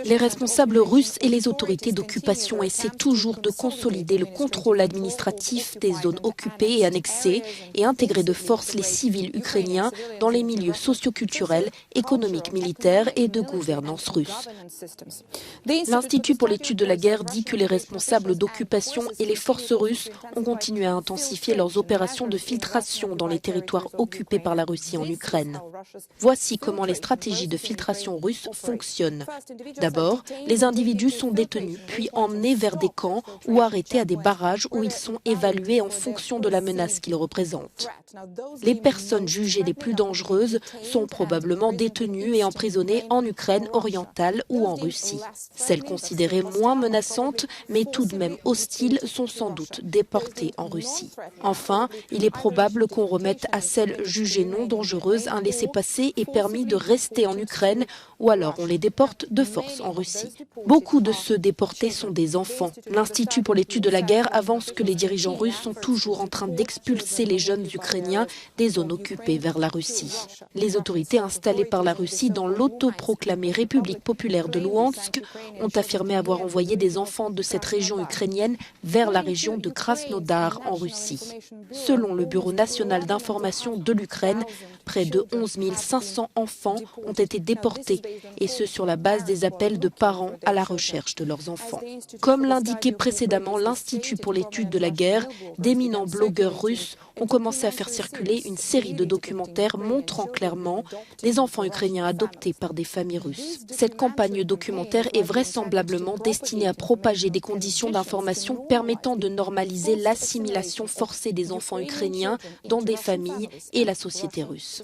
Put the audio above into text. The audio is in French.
Les responsables russes et les autorités d'occupation essaient toujours de consolider le contrôle administratif des zones occupées et annexées et intégrer de force les civils ukrainiens dans les milieux socioculturels, économiques, militaires et de gouvernance russe. L'Institut pour l'étude de la guerre dit que les responsables d'occupation et les forces russes ont continué à intensifier leurs opérations de filtration dans les territoires occupés par la Russie en Ukraine. Voici comment les stratégies de filtration russes fonctionnent. D'abord, les individus sont détenus, puis emmenés vers des camps ou arrêtés à des barrages où ils sont évalués en fonction de la menace qu'ils représentent. Les personnes jugées les plus dangereuses sont probablement détenues et emprisonnées en Ukraine orientale ou en Russie. Celles considérées moins menaçantes, mais tout de même hostiles, sont sans doute déportées en Russie. Enfin, il est probable qu'on remette à celles jugées non dangereuses un laissez-passer et permis de rester en Ukraine, ou alors on les déporte de force en Russie. Beaucoup de ceux déportés sont des enfants. L'Institut pour l'étude de la guerre avance que les dirigeants russes sont toujours en train d'expulser les jeunes Ukrainiens des zones occupées vers la Russie. Les autorités installées par la Russie dans l'autoproclamée République populaire de Louhansk ont affirmé avoir envoyé des enfants de cette région ukrainienne vers la région de Krasnodar en Russie. Selon le Bureau national d'information de l'Ukraine, près de 11 500 enfants ont été déportés, et ce sur la base des appels de parents à la recherche de leurs enfants. Comme l'indiquait précédemment l'Institut pour l'étude de la guerre, d'éminents blogueurs russes ont commencé à faire circuler une série de documentaires montrant clairement les enfants ukrainiens adoptés par des familles russes. Cette campagne documentaire est vraisemblablement destinée à propager des conditions d'information permettant de normaliser l'assimilation forcée des enfants ukrainiens dans des familles et la société russe.